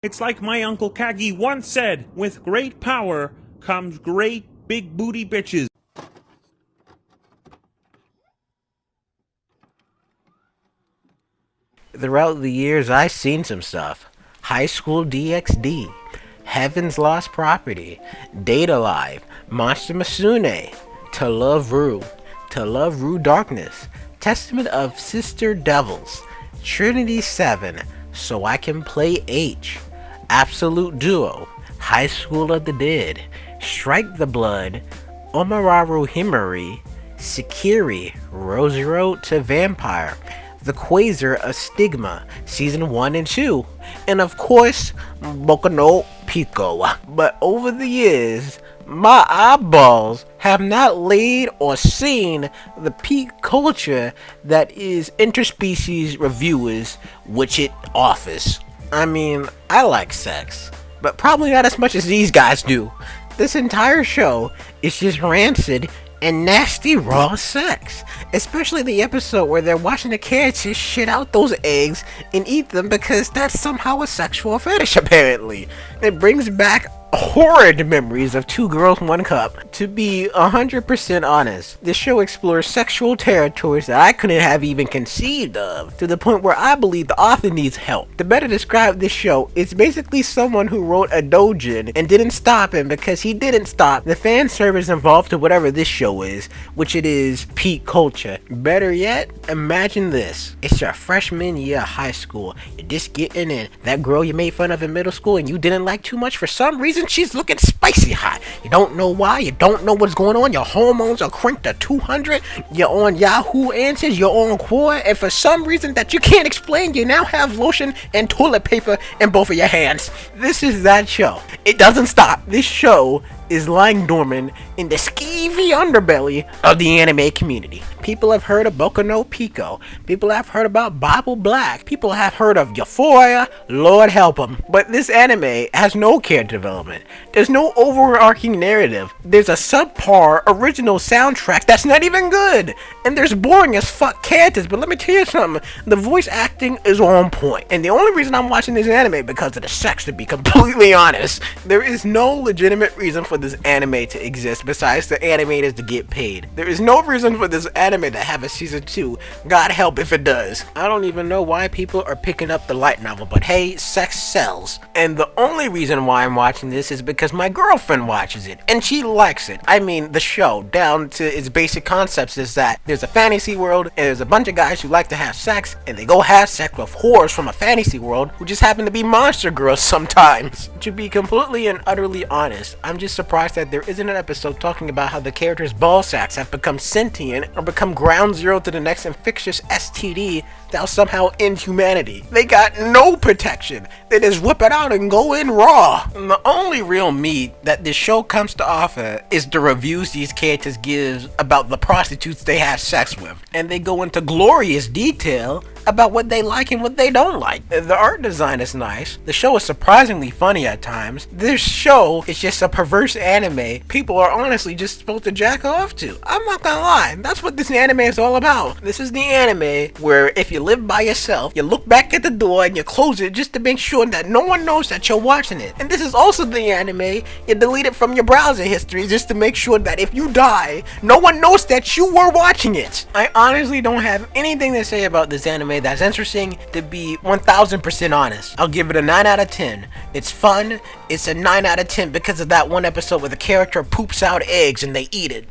It's like my Uncle Kagi once said, with great power comes great big booty bitches. Throughout the years, I've seen some stuff. High School DxD, Heaven's Lost Property, Data Live, Monster Masune, To Love Rue Darkness, Testament of Sister Devils, Trinity 7, So I Can Play H, Absolute Duo, High School of the Dead, Strike the Blood, Omararu Himari, Sekiri, Rose Road to Vampire, The Quasar of Stigma, Season 1 and 2, and of course, Boku no Pico. But over the years, my eyeballs have not laid or seen the peak culture that is Interspecies Reviewers, which it offers. I mean, I like sex, but probably not as much as these guys do. This entire show is just rancid and nasty raw sex, especially the episode where they're watching the characters shit out those eggs and eat them because that's somehow a sexual fetish apparently. It brings back horrid memories of Two Girls, One Cup. To be 100% honest, this show explores sexual territories that I couldn't have even conceived of, to the point where I believe the author needs help. To better describe this show, it's basically someone who wrote a doujin and didn't stop him because he didn't stop the fan service involved to whatever this show is, which it is peak culture. Better yet, imagine this. It's your freshman year of high school. You're just getting in. That girl you made fun of in middle school and you didn't like too much, for some reason she's looking spicy hot. You don't know why, you don't know what's going on, your hormones are cranked to 200, you're on Yahoo Answers, you're on Quora, and for some reason that you can't explain, you now have lotion and toilet paper in both of your hands. This is that show. It doesn't stop. This show is lying dormant in the skeevy underbelly of the anime community. People have heard of Boku no Pico. People have heard about Bible Black. People have heard of Euphoria. Lord help them. But this anime has no character development. There's no overarching narrative. There's a subpar original soundtrack that's not even good. And there's boring as fuck characters. But let me tell you something. The voice acting is on point. And the only reason I'm watching this anime because of the sex, to be completely honest. There is no legitimate reason for this anime to exist besides the animators to get paid. There is no reason for this anime to have a season 2. God help if it does. I don't even know why people are picking up the light novel, but hey, sex sells. And the only reason why I'm watching this is because my girlfriend watches it and she likes it. I mean, the show down to its basic concepts is that there's a fantasy world and there's a bunch of guys who like to have sex and they go have sex with whores from a fantasy world who just happen to be monster girls sometimes. To be completely and utterly honest, I'm just surprised that there isn't an episode talking about how the characters' ball sacks have become sentient or become ground zero to the next infectious STD that'll somehow end humanity. They got no protection. They just whip it out and go in raw. And the only real meat that this show comes to offer is the reviews these characters give about the prostitutes they have sex with. And they go into glorious detail about what they like and what they don't like. The art design is nice. The show is surprisingly funny at times. This show is just a perverse anime people are honestly just supposed to jack off to. I'm not gonna lie, that's what this anime is all about. This is the anime where if you live by yourself, you look back at the door and you close it just to make sure that no one knows that you're watching it. And this is also the anime you delete it from your browser history just to make sure that if you die, no one knows that you were watching it. I honestly don't have anything to say about this anime that's interesting, to be 1000% honest. I'll give it a 9 out of 10. It's fun. It's a 9 out of 10 because of that one episode where the character poops out eggs and they eat it.